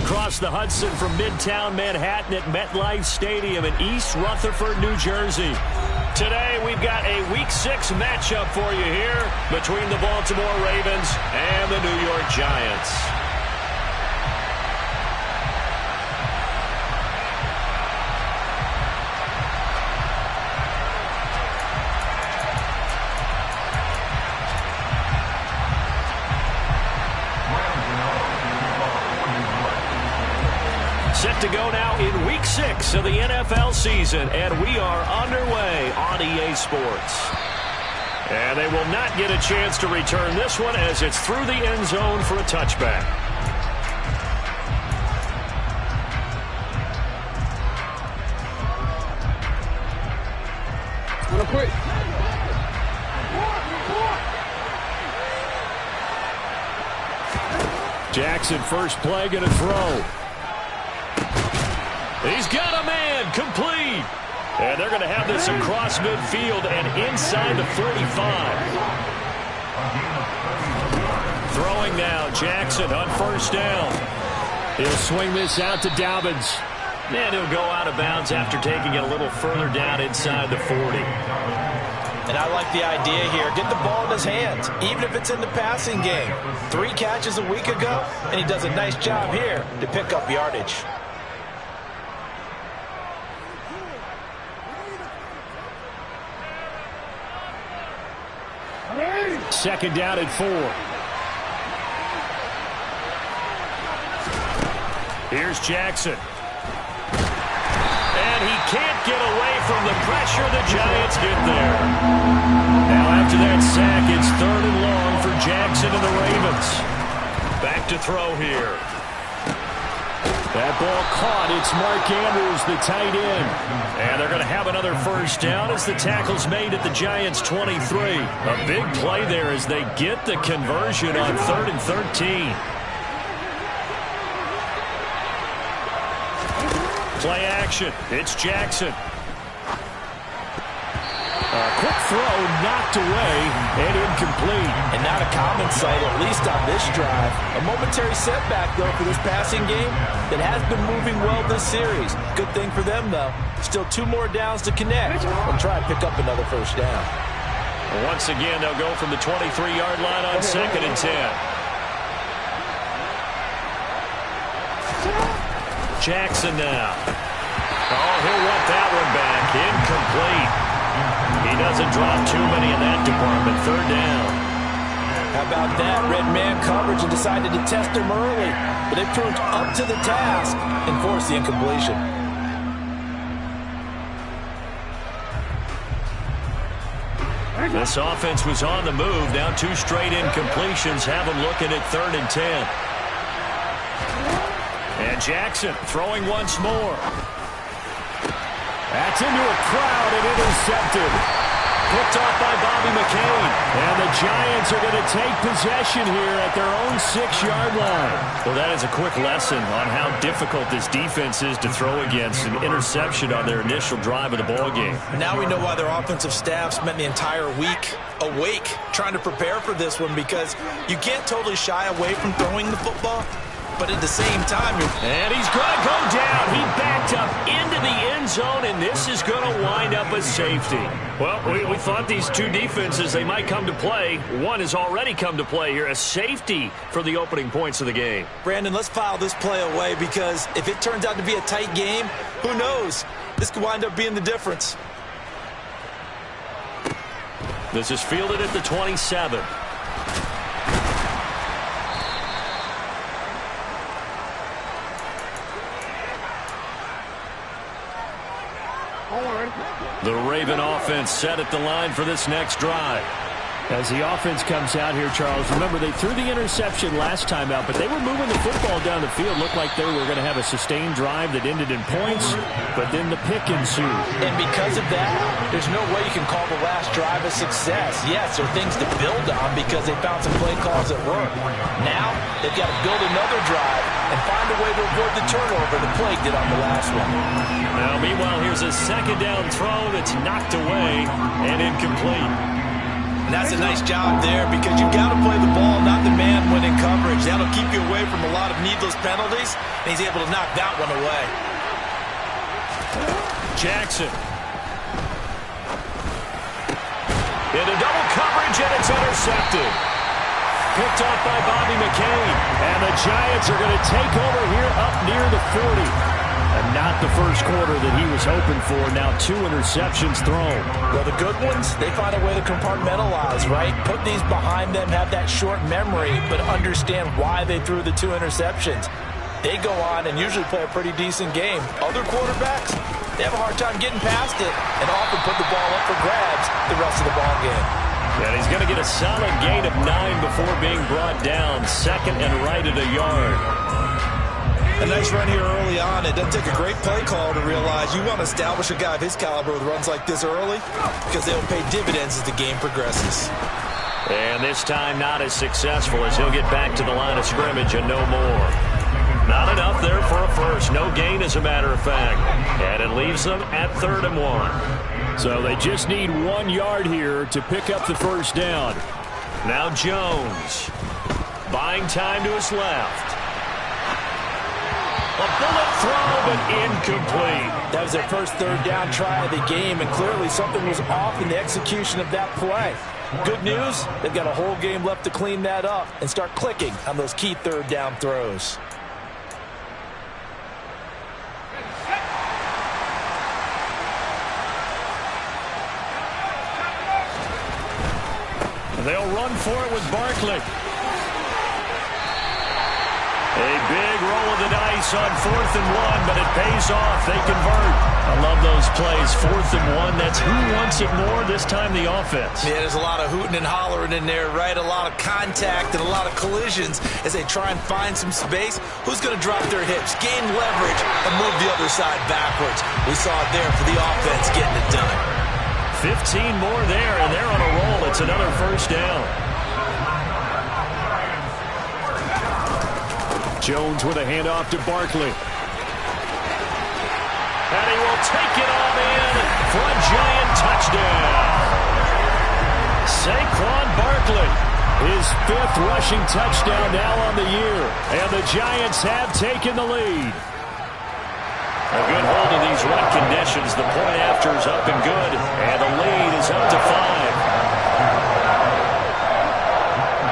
across the Hudson from Midtown Manhattan at MetLife Stadium in East Rutherford, New Jersey. Today, we've got a Week 6 matchup for you here between the Baltimore Ravens and the New York Giants. Set to go now in Week 6 of the NFL season, and we are underway on EA Sports. And they will not get a chance to return this one as it's through the end zone for a touchback. Real quick. Jackson, first play, going to throw. He's got a man, complete. And they're going to have this across midfield and inside the 45. Throwing now, Jackson on first down. He'll swing this out to Dobbins. And he'll go out of bounds after taking it a little further down inside the 40. And I like the idea here. Get the ball in his hands, even if it's in the passing game. 3 catches a week ago, and he does a nice job here to pick up yardage. Second down at 4. Here's Jackson. And he can't get away from the pressure. The Giants get there. Now after that sack, it's 3rd and long for Jackson and the Ravens. Back to throw here. That ball caught. It's Mark Andrews, the tight end. And they're going to have another first down as the tackle's made at the Giants' 23. A big play there as they get the conversion on 3rd and 13. Play action. It's Jackson. A quick throw knocked away and incomplete. And not a common sight, at least on this drive. A momentary setback, though, for this passing game that has been moving well this series. Good thing for them, though. Still 2 more downs to connect and try and pick up another first down. Once again, they'll go from the 23-yard line on 2nd and 10. Jackson now. Oh, he'll want that one back. Incomplete. He doesn't drop too many in that department. 3rd down. How about that? Red man coverage and decided to test him early. But they proved up to the task and forced the incompletion. This offense was on the move. Now 2 straight incompletions have them looking at 3rd and 10. And Jackson throwing once more. That's into a crowd and intercepted. Picked off by Bobby McCain. And the Giants are going to take possession here at their own 6-yard line. Well, that is a quick lesson on how difficult this defense is to throw against. An interception on their initial drive of the ballgame. Now we know why their offensive staff spent the entire week awake trying to prepare for this one, because you can't totally shy away from throwing the football. But at the same time, and he's going to go down. He backed up into the end zone, and this is going to wind up a safety. Well, we thought these 2 defenses, they might come to play. One has already come to play here, a safety for the opening points of the game. Brandon, let's file this play away, because if it turns out to be a tight game, who knows? This could wind up being the difference. This is fielded at the 27. The Raven offense set at the line for this next drive. As the offense comes out here, Charles, remember they threw the interception last time out, but they were moving the football down the field. Looked like they were going to have a sustained drive that ended in points, but then the pick ensued. And because of that, there's no way you can call the last drive a success. Yes, there are things to build on because they found some play calls that work. Now, they've got to build another drive and find a way to avoid the turnover the plague did on the last one. Now, meanwhile, here's a 2nd down throw that's knocked away and incomplete. And that's a nice job there because you've got to play the ball, not the man when in coverage. That'll keep you away from a lot of needless penalties, and he's able to knock that one away. Jackson. Into double coverage, and it's intercepted. Picked off by Bobby McCain. And the Giants are going to take over here up near the 40. And not the first quarter that he was hoping for. Now 2 interceptions thrown. Well, the good ones, they find a way to compartmentalize, right? Put these behind them, have that short memory, but understand why they threw the 2 interceptions. They go on and usually play a pretty decent game. Other quarterbacks, they have a hard time getting past it and often put the ball up for grabs the rest of the ball game. And he's going to get a solid gain of 9 before being brought down. Second and right at a yard. A nice run here early on. It doesn't take a great play call to realize you want to establish a guy of his caliber with runs like this early because they'll pay dividends as the game progresses. And this time not as successful as he'll get back to the line of scrimmage and no more. Not enough there for a first. No gain, as a matter of fact. And it leaves them at 3rd and 1. So they just need 1 yard here to pick up the first down. Now Jones. Buying time to his left. A bullet throw, but incomplete. That was their first 3rd down try of the game, and clearly something was off in the execution of that play. Good news, they've got a whole game left to clean that up and start clicking on those key 3rd down throws. They'll run for it with Barkley. A big roll of the dice on 4th and 1, but it pays off. They convert. I love those plays. 4th and 1, that's who wants it more, this time the offense. Yeah, there's a lot of hooting and hollering in there, right? A lot of contact and a lot of collisions as they try and find some space. Who's going to drop their hips, gain leverage, and move the other side backwards? We saw it there for the offense getting it done. 15 more there, and they're on a roll. It's another first down. Jones with a handoff to Barkley. And he will take it all in for a Giant touchdown. Saquon Barkley, his 5th rushing touchdown now on the year. And the Giants have taken the lead. A good hold of these wet conditions. The point after is up and good. And the lead is up to 5.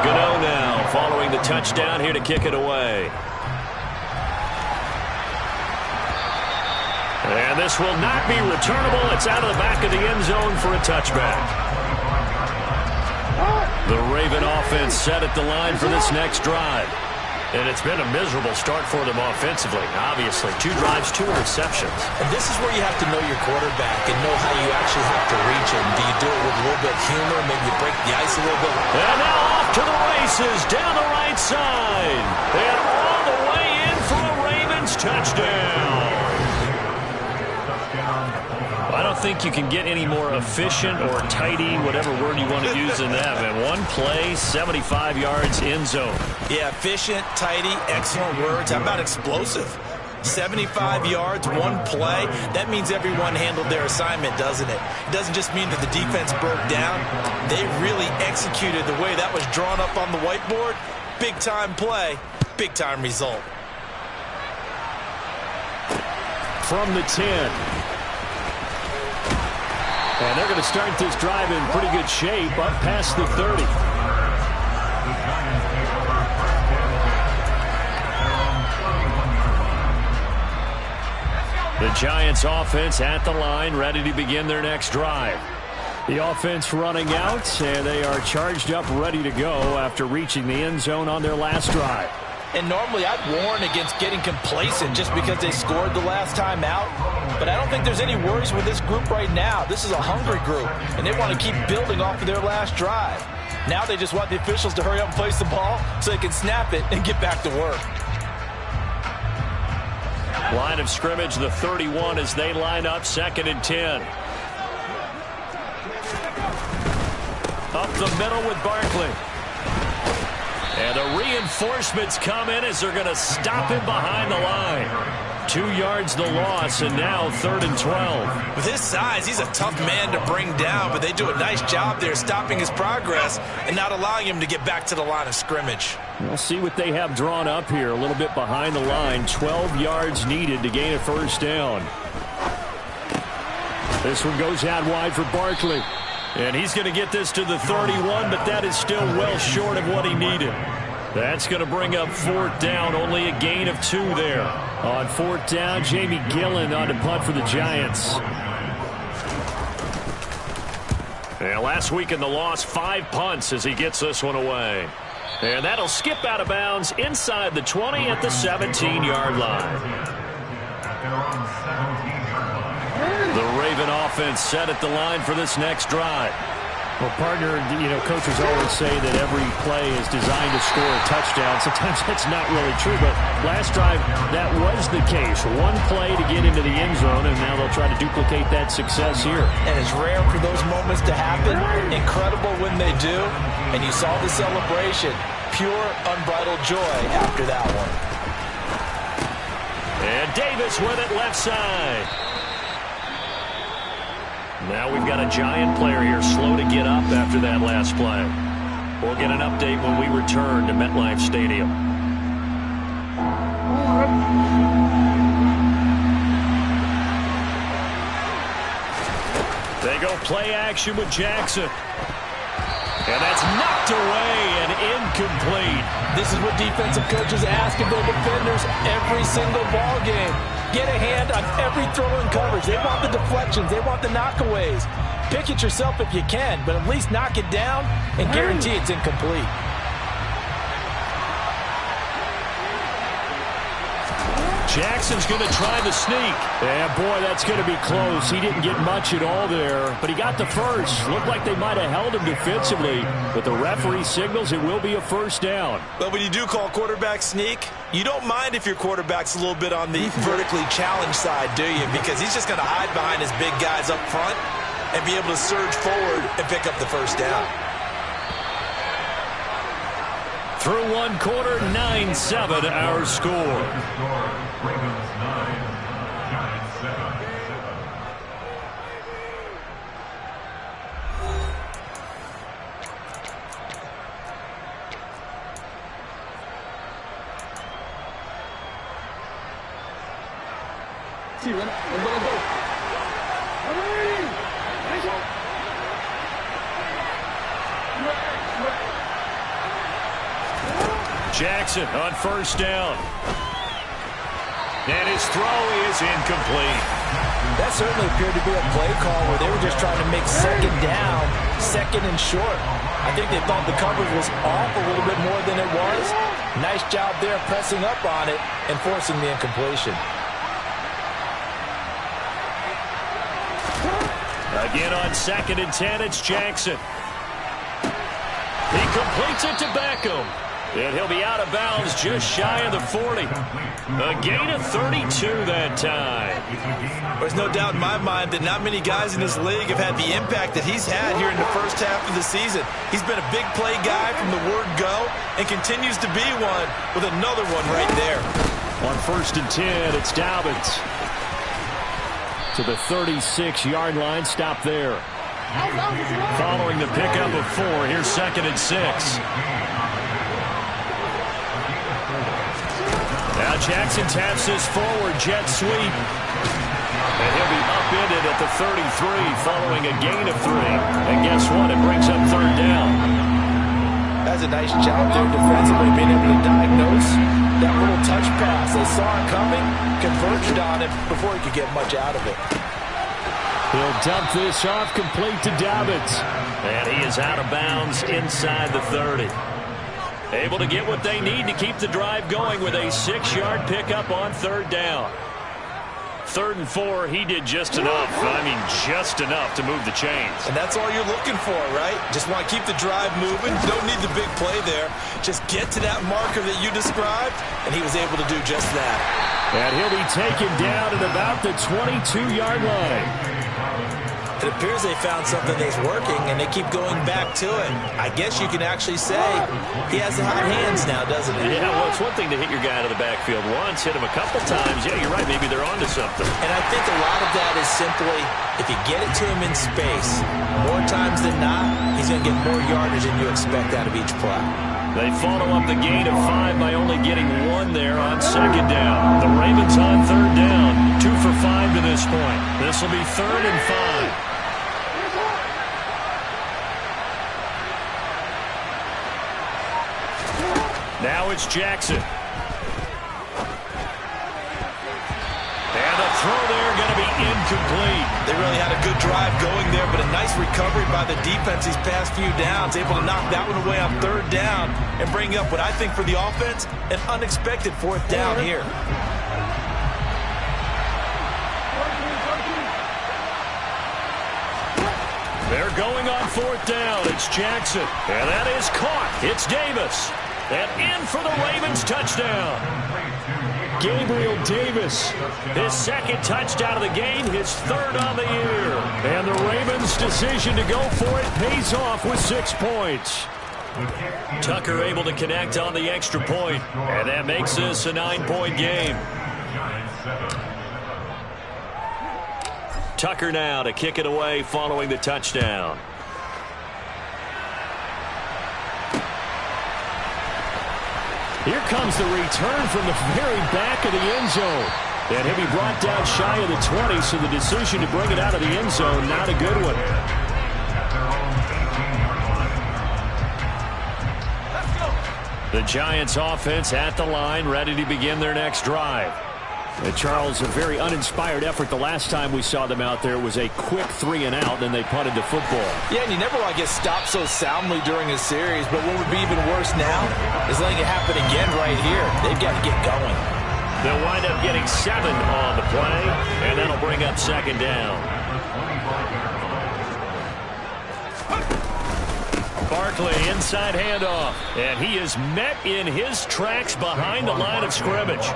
Gano now following the touchdown here to kick it away. And this will not be returnable. It's out of the back of the end zone for a touchback. The Raven offense set at the line for this next drive. And it's been a miserable start for them offensively. Obviously, 2 drives, 2 interceptions. And this is where you have to know your quarterback and know how you actually have to reach him. Do you do it with a little bit of humor? Maybe you break the ice a little bit? And now off to the races down the right side. And all the way in for a Ravens touchdown. I don't think you can get any more efficient or tidy, whatever word you want to use in that, man. 1 play, 75 yards, end zone. Yeah, efficient, tidy, excellent words. How about explosive? 75 yards, 1 play. That means everyone handled their assignment, doesn't it? It doesn't just mean that the defense broke down. They really executed the way that was drawn up on the whiteboard. Big-time play, big-time result. From the 10. And they're going to start this drive in pretty good shape up past the 30. The Giants offense at the line, ready to begin their next drive. The offense running out, and they are charged up, ready to go after reaching the end zone on their last drive. And normally I'd warn against getting complacent just because they scored the last time out. But I don't think there's any worries with this group right now. This is a hungry group, and they want to keep building off of their last drive. Now they just want the officials to hurry up and place the ball so they can snap it and get back to work. Line of scrimmage, the 31 as they line up, 2nd and 10. Up the middle with Barkley. And the reinforcements come in as they're going to stop him behind the line. 2 yards the loss, and now 3rd and 12. With his size, he's a tough man to bring down, but they do a nice job there stopping his progress and not allowing him to get back to the line of scrimmage. We'll see what they have drawn up here. A little bit behind the line. 12 yards needed to gain a first down. This one goes out wide for Barkley. And he's going to get this to the 31, but that is still well short of what he needed. That's going to bring up 4th down. Only a gain of 2 there. On 4th down, Jamie Gillen on to punt for the Giants. And last week in the loss, 5 punts as he gets this one away. And that'll skip out of bounds inside the 20 at the 17-yard line. The Raven offense set at the line for this next drive. Well, partner, coaches always say that every play is designed to score a touchdown. Sometimes that's not really true, but last drive, that was the case. One play to get into the end zone, and now they'll try to duplicate that success here. And it's rare for those moments to happen. Incredible when they do. And you saw the celebration. Pure, unbridled joy after that one. And Davis with it left side. Now we've got a Giant player here slow to get up after that last play. We'll get an update when we return to MetLife Stadium. They go play action with Jackson. And that's knocked away and incomplete. This is what defensive coaches ask of their defenders every single ball game. Get a hand on every throw in coverage. They want the deflections. They want the knockaways. Pick it yourself if you can, but at least knock it down and guarantee it's incomplete. Jackson's going to try the sneak. Yeah, boy, that's going to be close. He didn't get much at all there, but he got the first. Looked like they might have held him defensively, but the referee signals it will be a first down. But when you do call quarterback sneak, you don't mind if your quarterback's a little bit on the vertically challenged side, do you? Because he's just going to hide behind his big guys up front and be able to surge forward and pick up the first down. Through one quarter, 9-7 our score. Ravens 9, Giants 7. Jackson on first down. And his throw is incomplete. That certainly appeared to be a play call where they were just trying to make second down, second and short. I think they thought the coverage was off a little bit more than it was. Nice job there pressing up on it and forcing the incompletion. Again on 2nd and 10, it's Jackson. He completes it to Beckham. And he'll be out of bounds just shy of the 40. A gain of 32 that time. There's no doubt in my mind that not many guys in this league have had the impact that he's had here in the first half of the season. He's been a big play guy from the word go and continues to be one with another one right there. On 1st and 10, it's Dobbins. To the 36-yard line, stop there. Following the pickup of 4, here's 2nd and 6. Now Jackson taps this forward jet sweep. And he'll be upended at the 33 following a gain of 3. And guess what? It brings up 3rd down. That's a nice job there defensively, being able to diagnose that little touch pass. They saw it coming, converged on it before he could get much out of it. He'll dump this off complete to Dobbins. And he is out of bounds inside the 30. Able to get what they need to keep the drive going with a 6-yard pickup on 3rd down. 3rd and 4, he did just enough. I mean, just enough to move the chains. And that's all you're looking for, right? Just want to keep the drive moving. Don't need the big play there. Just get to that marker that you described, and he was able to do just that. And he'll be taken down at about the 22-yard line. And It appears they found something that's working, and they keep going back to it. I guess you can actually say he has the hot hands now, doesn't he? Yeah, well, it's one thing to hit your guy out of the backfield once, hit him a couple times. Yeah, you're right. Maybe they're onto something. And I think a lot of that is simply if you get it to him in space, more times than not, he's going to get more yardage than you expect out of each play. They follow up the gain of 5 by only getting 1 there on second down. The Ravens on third down, 2 for 5 to this point. This will be 3rd and 5. Now it's Jackson. And the throw there going to be incomplete. They really had a good drive going there, but a nice recovery by the defense these past few downs. Able to knock that one away on third down and bring up what I think for the offense, an unexpected 4th down here. They're going on 4th down. It's Jackson. And that is caught. It's Davis. And in for the Ravens touchdown. Gabriel Davis, his 2nd touchdown of the game, his 3rd on the year. And the Ravens' decision to go for it pays off with 6 points. Tucker able to connect on the extra point, and that makes this a 9-point game. Tucker now to kick it away following the touchdown. Here comes the return from the very back of the end zone. And he'll be brought down shy of the 20, so the decision to bring it out of the end zone, not a good one. The Giants offense at the line, ready to begin their next drive. And Charles, a very uninspired effort. The last time we saw them out there was a quick 3-and-out, then they punted the football. Yeah, and you never want to get stopped so soundly during a series, but what would be even worse now is letting it happen again right here. They've got to get going. They'll wind up getting 7 on the play, and that'll bring up 2nd down. Barkley inside handoff, and he is met in his tracks behind the line of scrimmage.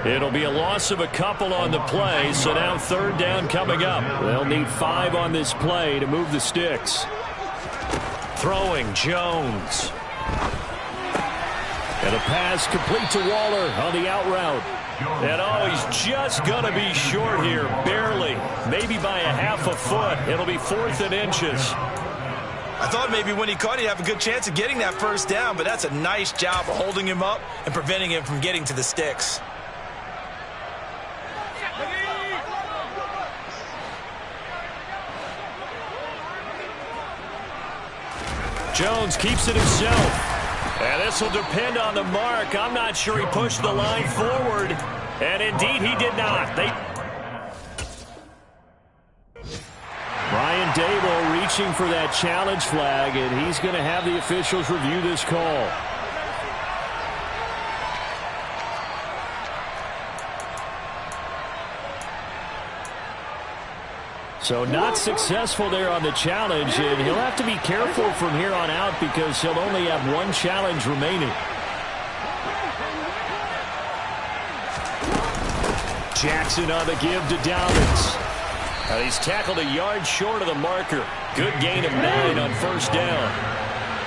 It'll be a loss of a couple on the play, so now 3rd down coming up. They'll need 5 on this play to move the sticks. Throwing Jones. And a pass complete to Waller on the out route. And oh, he's just going to be short here, barely, maybe by a half a foot. It'll be 4th and inches. I thought maybe when he caught it, he'd have a good chance of getting that 1st down, but that's a nice job of holding him up and preventing him from getting to the sticks. Jones keeps it himself. And this will depend on the mark. I'm not sure he pushed the line forward. And indeed, he did not. Brian Dable reaching for that challenge flag, and he's going to have the officials review this call. So not successful there on the challenge, and he'll have to be careful from here on out because he'll only have 1 challenge remaining. Jackson on the give to Dobbins. He's tackled a yard short of the marker. Good gain of 9 on 1st down.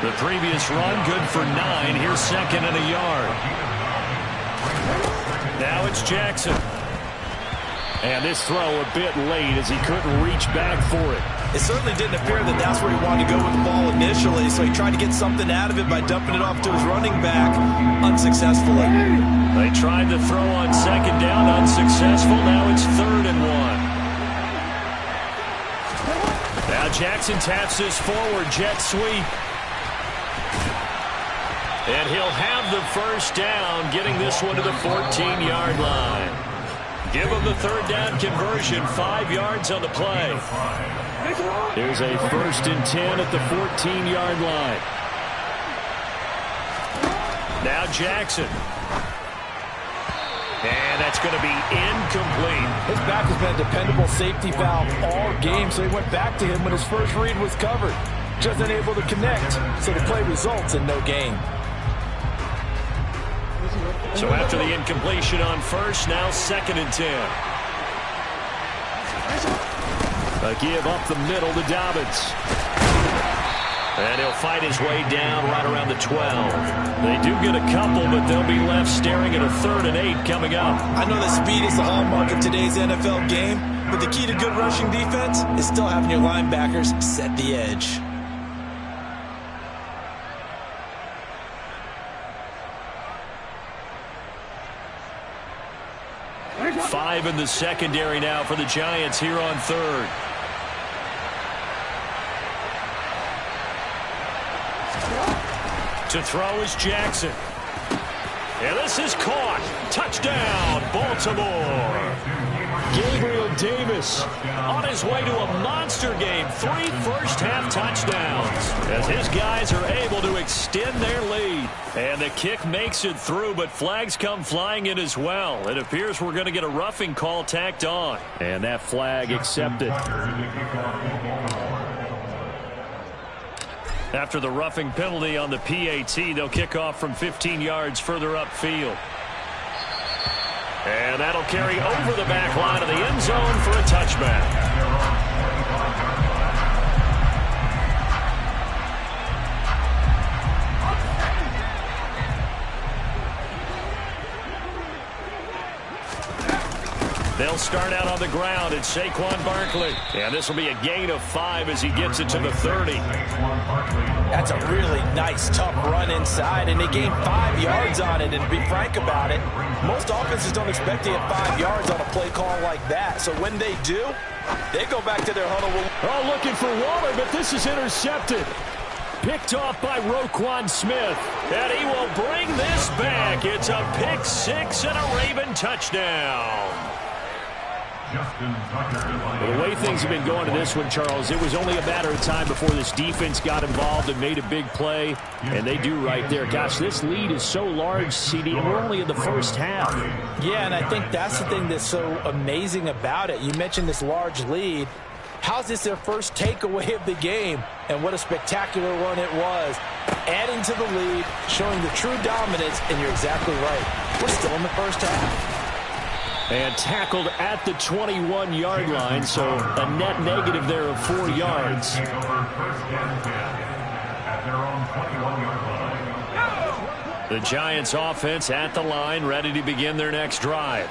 The previous run good for 9. Here's 2nd and a yard. Now it's Jackson. And this throw a bit late as he couldn't reach back for it. It certainly didn't appear that that's where he wanted to go with the ball initially, so he tried to get something out of it by dumping it off to his running back unsuccessfully. They tried to throw on 2nd down, unsuccessful. Now it's 3rd and 1. Now Jackson taps this forward jet sweep. And he'll have the 1st down, getting this one to the 14-yard line. Give him the 3rd down conversion, 5 yards on the play. There's a 1st and 10 at the 14-yard line. Now Jackson. And that's going to be incomplete. His back has been a dependable safety valve all game, so he went back to him when his first read was covered. Just unable to connect, so the play results in no gain. So after the incompletion on 1st, now 2nd and 10. A give up the middle to Dobbins. And he'll fight his way down right around the 12. They do get a couple, but they'll be left staring at a 3rd and 8 coming up. I know that speed is the hallmark of today's NFL game, but the key to good rushing defense is still having your linebackers set the edge. 5 in the secondary now for the Giants here on 3rd. To throw is Jackson. And this is caught. Touchdown, Baltimore. Gabriel Davis on his way to a monster game. 3 first-half touchdowns as his guys are able to extend their lead. And the kick makes it through, but flags come flying in as well. It appears we're going to get a roughing call tacked on. And that flag accepted. After the roughing penalty on the PAT, they'll kick off from 15 yards further upfield. And that'll carry over the back line of the end zone for a touchback. They'll start out on the ground. It's Saquon Barkley. And this will be a gain of 5 as he gets it to the 30. That's a really nice, tough run inside, and they gained 5 yards on it. And to be frank about it, most offenses don't expect to get 5 yards on a play call like that. So when they do, they go back to their huddle. Oh, looking for Waller, but this is intercepted. Picked off by Roquan Smith. And he will bring this back. It's a pick 6 and a Raven touchdown. Well, the way things have been going to this one, Charles, it was only a matter of time before this defense got involved and made a big play, and they do right there. Gosh, this lead is so large, CD, and we're only in the first half. Yeah, and I think that's the thing that's so amazing about it. You mentioned this large lead. How's this their first takeaway of the game? And what a spectacular run it was. Adding to the lead, showing the true dominance, and you're exactly right. We're still in the first half. And tackled at the 21-yard line, so a net negative there of 4 yards. The Giants offense at the line, ready to begin their next drive.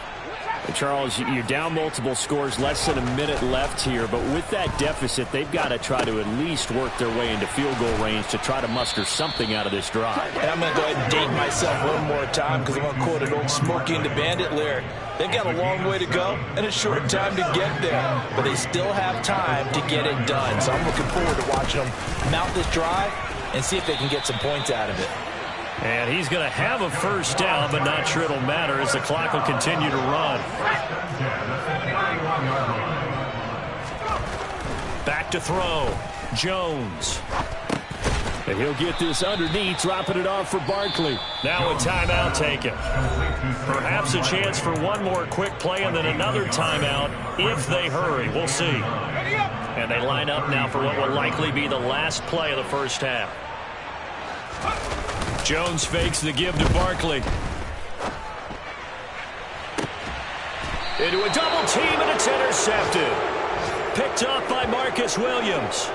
Charles, you're down multiple scores, less than a minute left here, but with that deficit, they've got to try to at least work their way into field goal range to try to muster something out of this drive. And I'm going to go ahead and date myself one more time because I'm going to quote an old Smokey and the Bandit lyric. They've got a long way to go and a short time to get there, but they still have time to get it done. So I'm looking forward to watching them mount this drive and see if they can get some points out of it. And he's going to have a first down, but not sure it'll matter as the clock will continue to run. Back to throw. Jones. And he'll get this underneath, dropping it off for Barkley. Now a timeout taken. Perhaps a chance for one more quick play and then another timeout if they hurry. We'll see. And they line up now for what will likely be the last play of the first half. Jones fakes the give to Barkley. Into a double team, and it's intercepted. Picked off by Marcus Williams.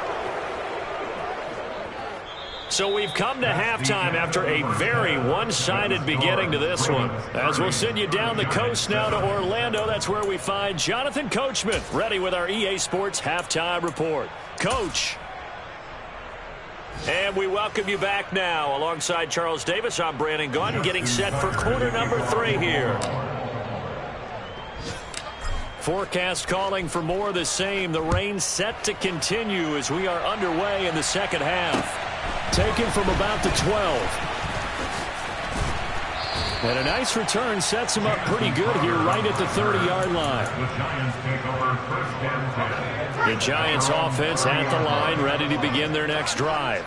So we've come to halftime after a very one-sided beginning to this one. As we'll send you down the coast now to Orlando, that's where we find Jonathan Coachman, ready with our EA Sports Halftime Report. Coach. And we welcome you back now. Alongside Charles Davis, I'm Brandon Gaudin, getting set for quarter number 3 here. Forecast calling for more of the same. The rain set to continue as we are underway in the second half. Taken from about the 12. And a nice return sets him up pretty good here right at the 30-yard line. The Giants offense at the line, ready to begin their next drive.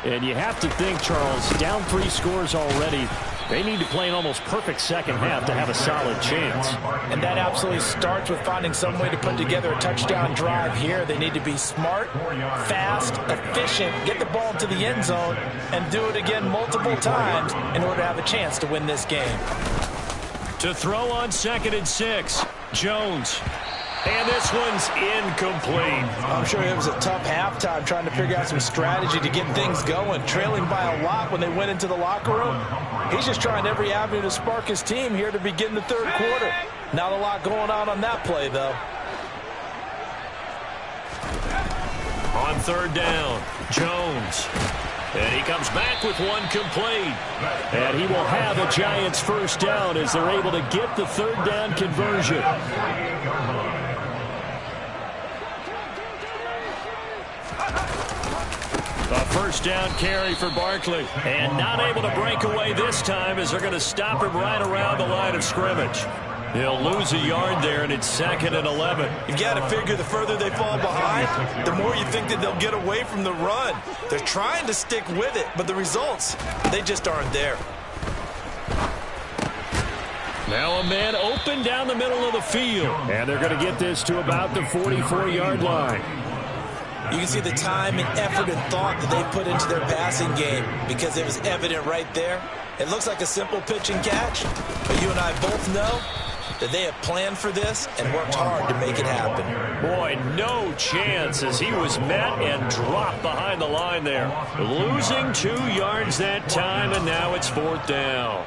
And you have to think, Charles, down 3 scores already. They need to play an almost perfect second half to have a solid chance. And that absolutely starts with finding some way to put together a touchdown drive here. They need to be smart, fast, efficient, get the ball to the end zone, and do it again multiple times in order to have a chance to win this game. To throw on 2nd and 6, Jones. And this one's incomplete. I'm sure it was a tough halftime trying to figure out some strategy to get things going, trailing by a lot when they went into the locker room. He's just trying every avenue to spark his team here to begin the third quarter. Not a lot going on that play, though. On third down, Jones. And he comes back with one complete. And he will have a Giants first down as they're able to get the third down conversion. A first down carry for Barkley. And not able to break away this time as they're going to stop him right around the line of scrimmage. He'll lose a yard there, and it's 2nd and 11. You've got to figure the further they fall behind, the more you think that they'll get away from the run. They're trying to stick with it, but the results, they just aren't there. Now a man open down the middle of the field. And they're going to get this to about the 44-yard line. You can see the time and effort and thought that they put into their passing game because it was evident right there. It looks like a simple pitch and catch, but you and I both know that they have planned for this and worked hard to make it happen. Boy, no chance as he was met and dropped behind the line there. Losing 2 yards that time, and now it's 4th down.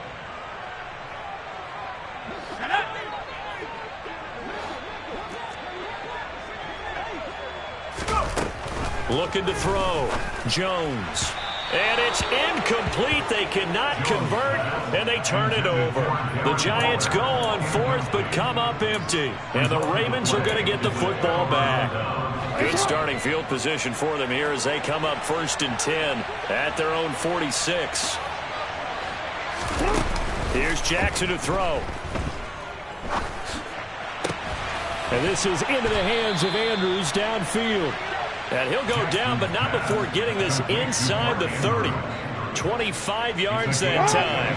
Looking to throw. Jones. And it's incomplete. They cannot convert, and they turn it over. The Giants go on 4th, but come up empty. And the Ravens are going to get the football back. Good starting field position for them here as they come up 1st and 10 at their own 46. Here's Jackson to throw. And this is into the hands of Andrews downfield. And he'll go down, but not before getting this inside the 30. 25 yards that time.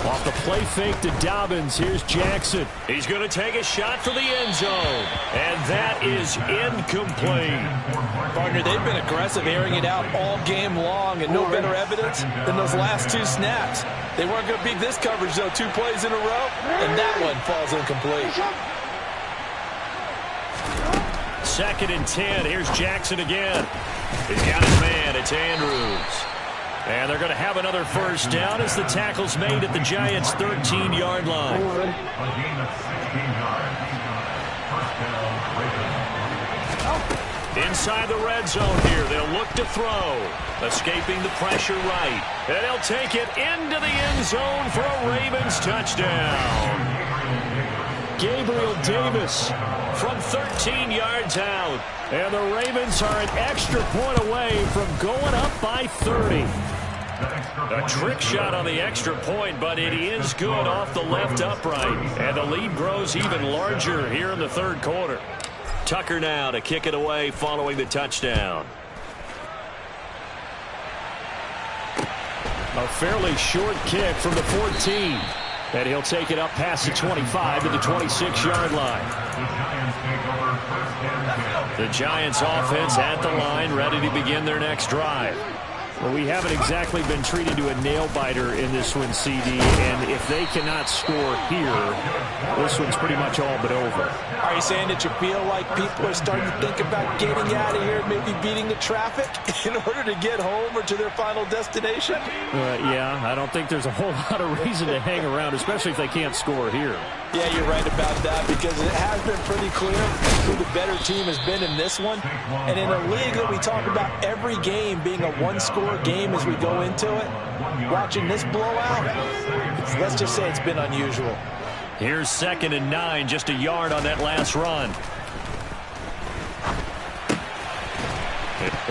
Off the play fake to Dobbins. Here's Jackson. He's going to take a shot for the end zone. And that is incomplete. Partner, they've been aggressive, airing it out all game long, and no better evidence than those last 2 snaps. They weren't going to beat this coverage, though. 2 plays in a row, and that one falls incomplete. 2nd and 10. Here's Jackson again. He's got his man. It's Andrews. And they're going to have another first down as the tackle's made at the Giants' 13-yard line. Inside the red zone here. They'll look to throw. Escaping the pressure right. And they'll take it into the end zone for a Ravens touchdown. Gabriel Davis from 13 yards out. And the Ravens are an extra point away from going up by 30. A trick shot on the extra point, but it is good off the left upright. And the lead grows even larger here in the third quarter. Tucker now to kick it away following the touchdown. A fairly short kick from the 14. And he'll take it up past the 25 to the 26-yard line. The Giants offense at the line, ready to begin their next drive. Well, we haven't exactly been treated to a nail-biter in this one, CD, and if they cannot score here, this one's pretty much all but over. Are you saying that you feel like people are starting to think about getting out of here, maybe beating the traffic in order to get home or to their final destination? Yeah, I don't think there's a whole lot of reason to hang around, especially if they can't score here. Yeah, you're right about that because it has been pretty clear who the better team has been in this one. And in a league that we talk about every game being a one-score game as we go into it, watching this blowout, let's just say it's been unusual. Here's 2nd and 9, just a yard on that last run.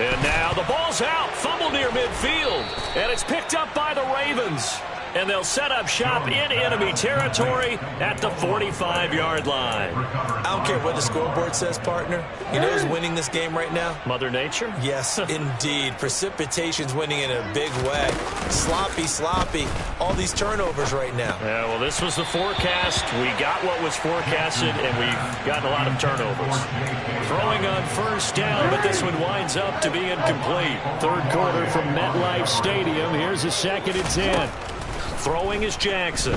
And now the ball's out, fumble near midfield, and it's picked up by the Ravens. And they'll set up shop in enemy territory at the 45-yard line. I don't care what the scoreboard says, partner. You know who's winning this game right now? Mother Nature? Yes, indeed. Precipitation's winning in a big way. Sloppy, sloppy. All these turnovers right now. Yeah, well, this was the forecast. We got what was forecasted, and we've gotten a lot of turnovers. Throwing on first down, but this one winds up to be incomplete. Third quarter from MetLife Stadium. Here's a 2nd and 10. Throwing is Jackson.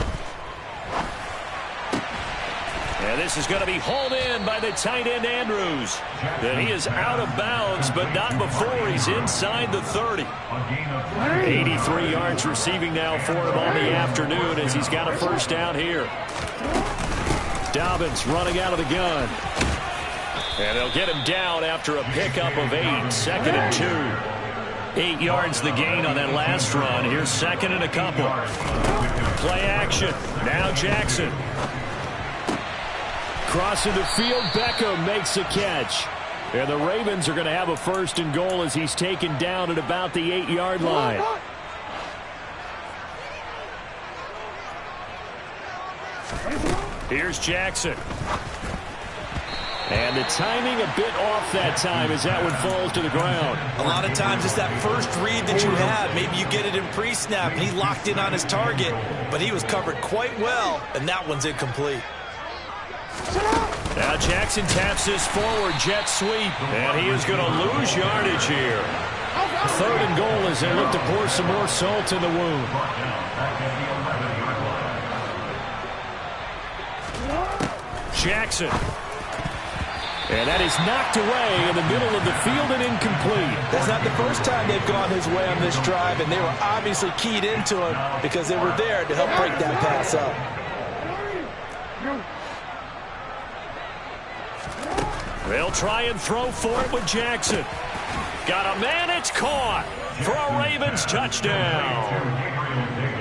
And this is going to be hauled in by the tight end, Andrews. And he is out of bounds, but not before he's inside the 30. 83 yards receiving now for him on the afternoon as he's got a first down here. Dobbins running out of the gun. And they'll get him down after a pickup of 8. 2nd and 2. 8 yards the gain on that last run. Here's 2nd and a couple. Play action. Now Jackson. Crossing the field, Beckham makes a catch. And the Ravens are going to have a 1st and goal as he's taken down at about the 8-yard line. Here's Jackson. And the timing a bit off that time as that one falls to the ground. A lot of times it's that first read that you have. Maybe you get it in pre-snap and he locked in on his target, but he was covered quite well, and that one's incomplete. Now Jackson taps this forward jet sweep, and he is going to lose yardage here. 3rd and goal as they look to pour some more salt in the wound. Jackson. And that is knocked away in the middle of the field and incomplete. That's not the first time they've gone his way on this drive, and they were obviously keyed into him because they were there to help break that pass up. They'll try and throw for it with Jackson. Got a man, it's caught for a Ravens touchdown.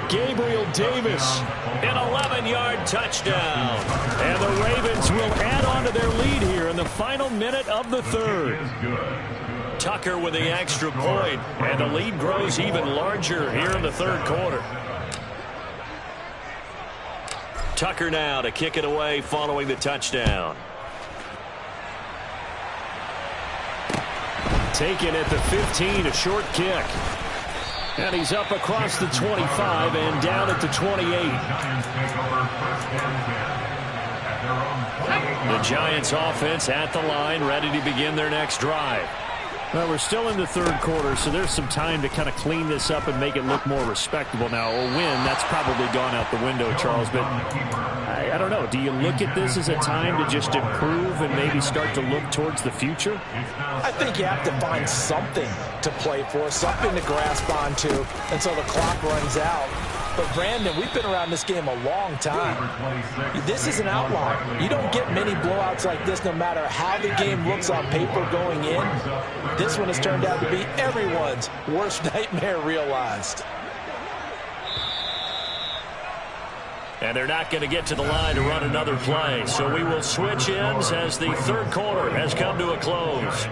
Gabriel Davis, an 11-yard touchdown. And the Ravens will add on to their lead here in the final minute of the 3rd. Tucker with the extra point, and the lead grows even larger here in the 3rd quarter. Tucker now to kick it away following the touchdown. Taken at the 15, a short kick. And he's up across the 25 and down at the 28. The Giants offense at the line, ready to begin their next drive. Well, we're still in the 3rd quarter, so there's some time to kind of clean this up and make it look more respectable. Now, a win, that's probably gone out the window, Charles, but I don't know. Do you look at this as a time to just improve and maybe start to look towards the future? I think you have to find something to play for, something to grasp onto until the clock runs out. But, Brandon, we've been around this game a long time. This is an outlier. You don't get many blowouts like this no matter how the game looks on paper going in. This one has turned out to be everyone's worst nightmare realized. And they're not going to get to the line to run another play. So we will switch ends as the 3rd quarter has come to a close.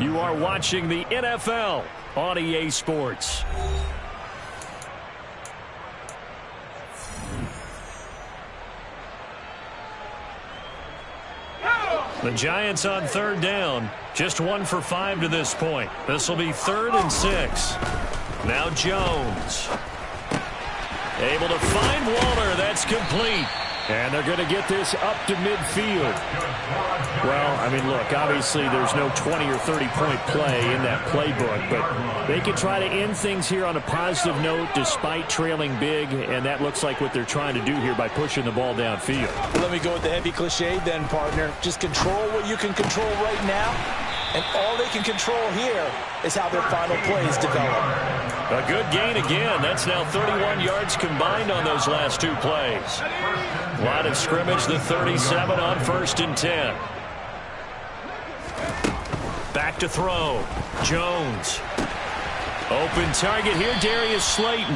You are watching the NFL on EA Sports. The Giants on 3rd down. Just 1 for 5 to this point. This will be 3rd and 6. Now Jones. Able to find Waller. That's complete. And they're going to get this up to midfield. Well, I mean, look, obviously there's no 20 or 30-point play in that playbook, but they can try to end things here on a positive note despite trailing big, and that looks like what they're trying to do here by pushing the ball downfield. Let me go with the heavy cliche then, partner. Just control what you can control right now, and all they can control here is how their final plays develop. A good gain again. That's now 31 yards combined on those last 2 plays. Line of scrimmage, the 37 on 1st and 10. Back to throw. Jones. Open target here, Darius Slayton. 10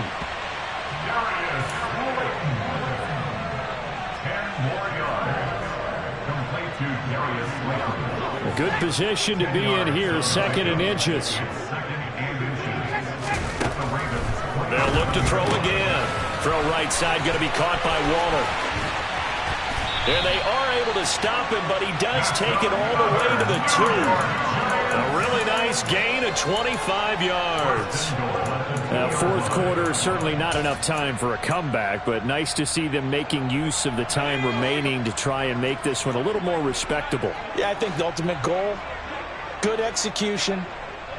more yards. Complete to Darius Slayton. A good position to be in here, 2nd and inches. They'll look to throw again. Throw right side, going to be caught by Waller. And they are able to stop him, but he does take it all the way to the 2. A really nice gain of 25 yards. 4th quarter, certainly not enough time for a comeback, but nice to see them making use of the time remaining to try and make this one a little more respectable. Yeah, I think the ultimate goal, good execution,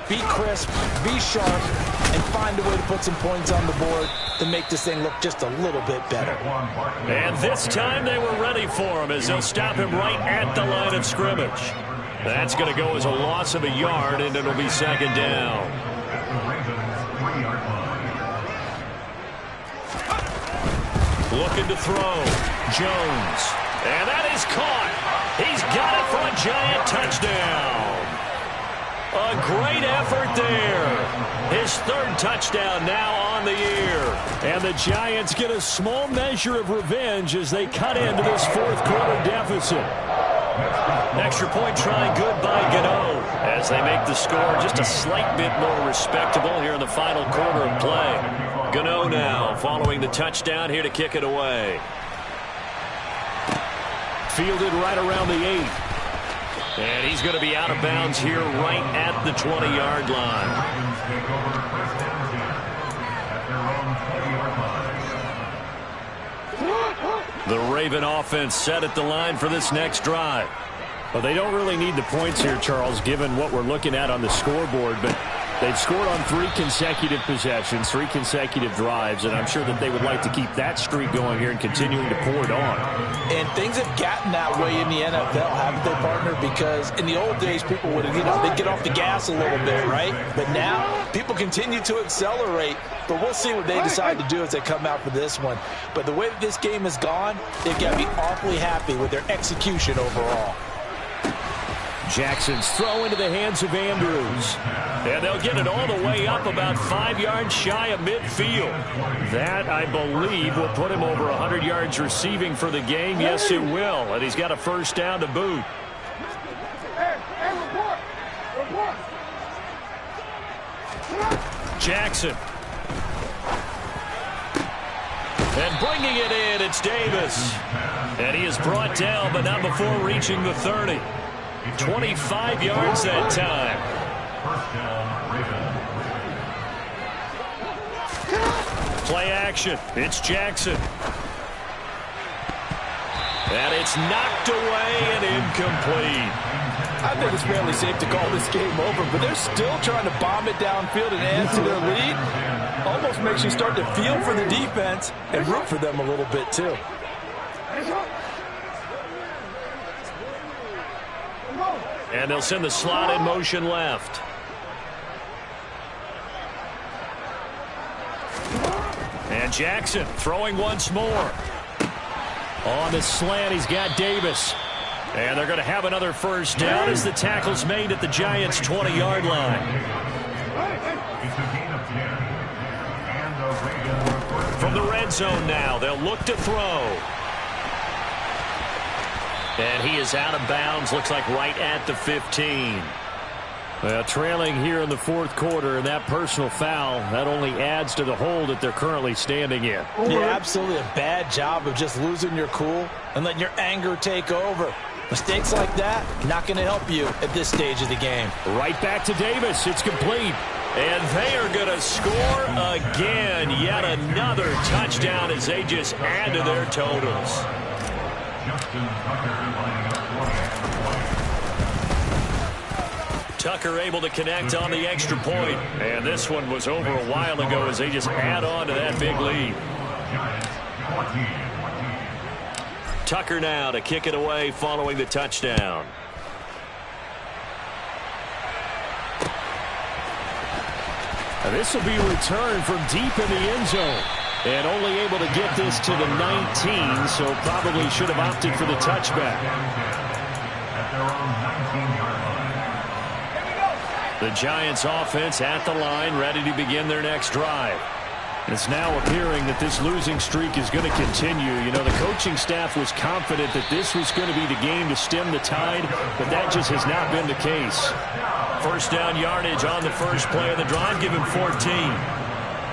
be crisp, be sharp, and find a way to put some points on the board to make this thing look just a little bit better. And this time they were ready for him as they'll stop him right at the line of scrimmage. That's going to go as a loss of a yard, and it'll be second down. Looking to throw. Jones. And that is caught. He's got it for a giant touchdown. A great effort there. His third touchdown now on the year. And the Giants get a small measure of revenge as they cut into this fourth quarter deficit. Extra point try good by Gano as they make the score just a slight bit more respectable here in the final quarter of play. Gano now following the touchdown here to kick it away. Fielded right around the 8. And he's going to be out of bounds here right at the 20-yard line. The Raven offense set at the line for this next drive. Well, they don't really need the points here, Charles, given what we're looking at on the scoreboard, but they've scored on 3 consecutive possessions, 3 consecutive drives, and I'm sure that they would like to keep that streak going here and continuing to pour it on. And things have gotten that way in the NFL, haven't they, partner? Because in the old days, people would, they'd get off the gas a little bit, right? But now, people continue to accelerate, but we'll see what they decide to do as they come out for this one. But the way that this game has gone, they've got to be awfully happy with their execution overall. Jackson's throw into the hands of Andrews. And they'll get it all the way up about 5 yards shy of midfield. That, I believe, will put him over 100 yards receiving for the game. Yes, it will. And he's got a first down to boot. Jackson. And bringing it in, it's Davis. And he is brought down, but not before reaching the 30. 25 yards that time. Play action. It's Jackson. And it's knocked away and incomplete. I think it's fairly safe to call this game over, but they're still trying to bomb it downfield and add to their lead. Almost makes you start to feel for the defense and root for them a little bit, too. And they'll send the slot in motion left. And Jackson throwing once more. On the slant, he's got Davis. And they're going to have another first down as the tackle's made at the Giants' 20-yard line. From the red zone now, they'll look to throw. And he is out of bounds, looks like right at the 15. Well, trailing here in the fourth quarter, and that personal foul, that only adds to the hole that they're currently standing in. Yeah, absolutely a bad job of just losing your cool and letting your anger take over. Mistakes like that, not going to help you at this stage of the game. Right back to Davis. It's complete. And they are going to score again. Yet another touchdown as they just add to their totals. Tucker able to connect on the extra point. And this one was over a while ago as they just add on to that big lead. Tucker now to kick it away following the touchdown. And this will be returned from deep in the end zone. And only able to get this to the 19, so probably should have opted for the touchback. The Giants offense at the line, ready to begin their next drive. It's now appearing that this losing streak is going to continue. You know, the coaching staff was confident that this was going to be the game to stem the tide, but that just has not been the case. First down yardage on the first play of the drive, give him 14.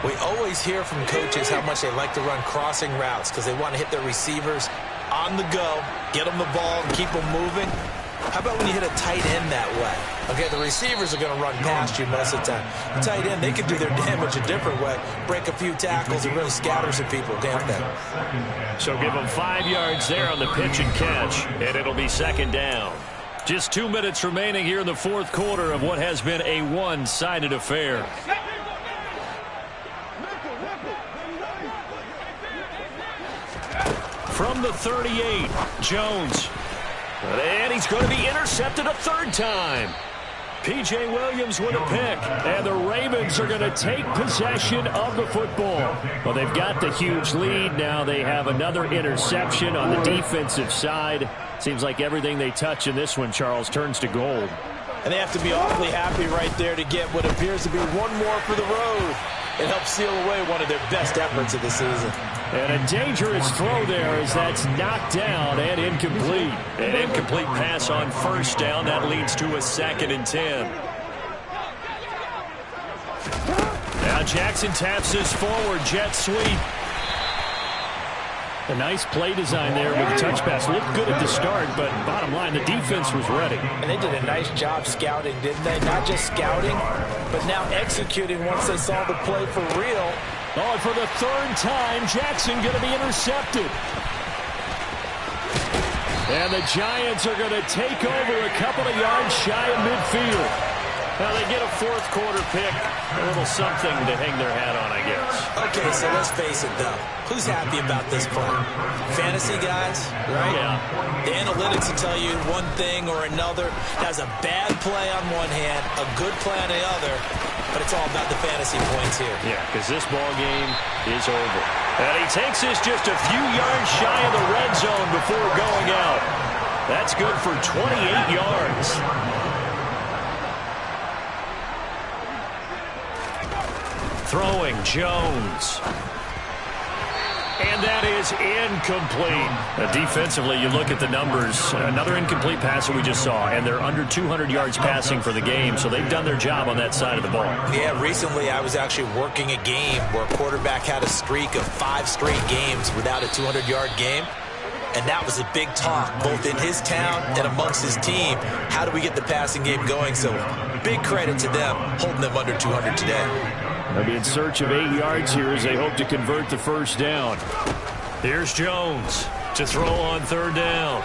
We always hear from coaches how much they like to run crossing routes because they want to hit their receivers on the go, get them the ball, and keep them moving. How about when you hit a tight end that way? Okay, the receivers are going to run past you most of the time. The tight end, they can do their damage a different way, break a few tackles and really scatter some people, can't they? So give them 5 yards there on the pitch and catch, and it'll be second down. Just 2 minutes remaining here in the fourth quarter of what has been a one-sided affair. from the 38. Jones. And he's going to be intercepted a third time. P.J. Williams with a pick, and the Ravens are going to take possession of the football. Well, they've got the huge lead. Now they have another interception on the defensive side. Seems like everything they touch in this one, Charles, turns to gold. And they have to be awfully happy right there to get what appears to be one more for the road. It helps seal away one of their best efforts of the season. And a dangerous throw there as that's knocked down and incomplete. An incomplete pass on first down. That leads to a 2nd and 10. Now Jackson taps this forward jet sweep. A nice play design there with the touch pass. Looked good at the start, but bottom line, the defense was ready. And they did a nice job scouting, didn't they? Not just scouting, but now executing once they saw the play for real. Oh, and for the third time, Jackson going to be intercepted. And the Giants are going to take over a couple of yards shy of midfield. Now they get a fourth quarter pick. A little something to hang their hat on, I guess. Okay, so let's face it, though. Who's happy about this play? Fantasy guys, right? Yeah. The analytics will tell you one thing or another. Has a bad play on one hand, a good play on the other, but it's all about the fantasy points here. Yeah, because this ball game is over. And he takes this just a few yards shy of the red zone before going out. That's good for 28 yards. Throwing, Jones. And that is incomplete. Defensively, you look at the numbers. Another incomplete pass that we just saw, and they're under 200 yards passing for the game, so they've done their job on that side of the ball. Yeah, recently I was actually working a game where a quarterback had a streak of 5 straight games without a 200-yard game. And that was a big talk, both in his town and amongst his team. How do we get the passing game going? So big credit to them, holding them under 200 today. They'll be in search of 8 yards here as they hope to convert the first down. Here's Jones to throw on third down.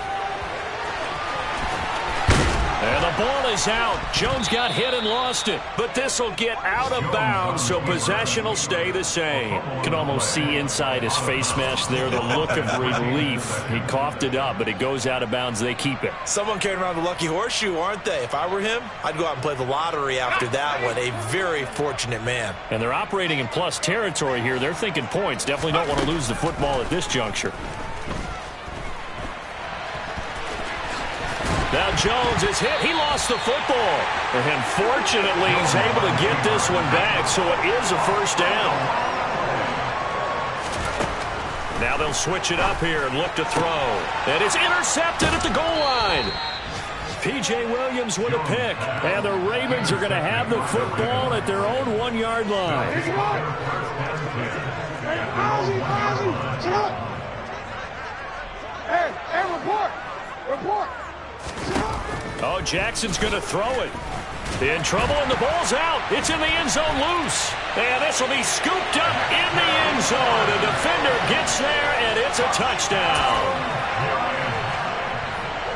And the ball is out. Jones got hit and lost it. But this will get out of bounds, so possession will stay the same. You can almost see inside his face mask there the look of relief. He coughed it up, but it goes out of bounds. They keep it. Someone carrying around the lucky horseshoe, aren't they? If I were him, I'd go out and play the lottery after that one. A very fortunate man. And they're operating in plus territory here. They're thinking points. Definitely don't want to lose the football at this juncture. Now Jones is hit. He lost the football. And fortunately, he's able to get this one back, so it is a first down. Now they'll switch it up here and look to throw. And it's intercepted at the goal line. P.J. Williams with a pick. And the Ravens are going to have the football at their own 1-yard line. Hey, report. Oh, Jackson's going to throw it. In trouble, and the ball's out. It's in the end zone loose. And this will be scooped up in the end zone. The defender gets there, and it's a touchdown.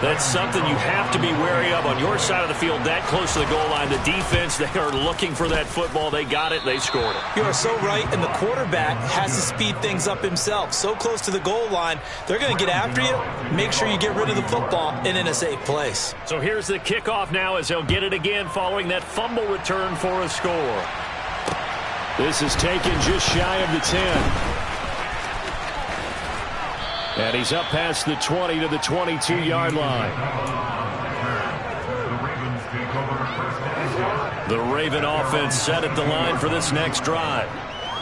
That's something you have to be wary of on your side of the field, that close to the goal line. The defense, they are looking for that football. They got it. They scored it. You are so right, and the quarterback has to speed things up himself. So close to the goal line, they're going to get after you. Make sure you get rid of the football and in a safe place. So here's the kickoff now as they'll get it again following that fumble return for a score. This is taken just shy of the 10. And he's up past the 20 to the 22-yard line. The Raven offense set at the line for this next drive.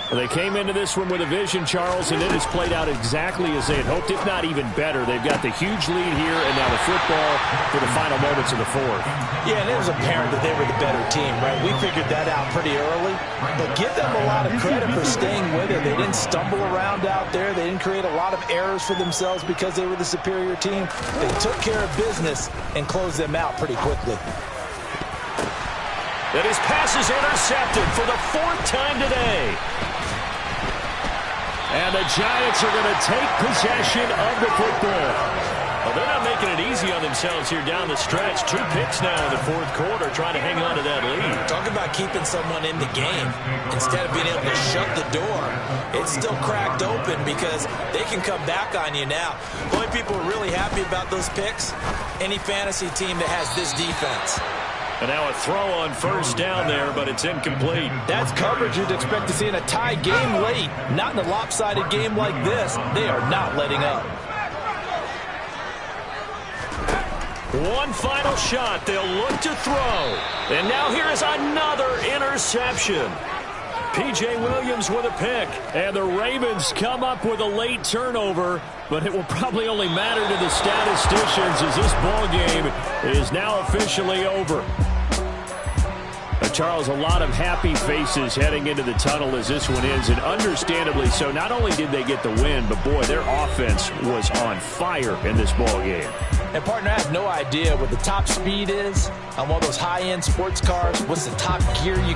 They came into this one with a vision, Charles, and it has played out exactly as they had hoped, if not even better. They've got the huge lead here, and now the football for the final moments of the fourth. Yeah, and it was apparent that they were the better team, right? We figured that out pretty early. But give them a lot of credit for staying with it. They didn't stumble around out there. They didn't create a lot of errors for themselves because they were the superior team. They took care of business and closed them out pretty quickly. And his pass is intercepted for the 4th time today. And the Giants are going to take possession of the football. Well, they're not making it easy on themselves here down the stretch. 2 picks now in the fourth quarter, trying to hang on to that lead. Talk about keeping someone in the game. Instead of being able to shut the door, it's still cracked open because they can come back on you now. The only people are really happy about those picks, any fantasy team that has this defense. And now a throw on first down there, but it's incomplete. That's coverage you'd expect to see in a tie game late. Not in a lopsided game like this. They are not letting up. One final shot. They'll look to throw. And now here is another interception. P.J. Williams with a pick. And the Ravens come up with a late turnover, but it will probably only matter to the statisticians as this ball game is now officially over. Charles, a lot of happy faces heading into the tunnel as this one ends, and understandably so. Not only did they get the win, but boy, their offense was on fire in this ball game. And partner, I have no idea what the top speed is on one of those high-end sports cars. What's the top gear you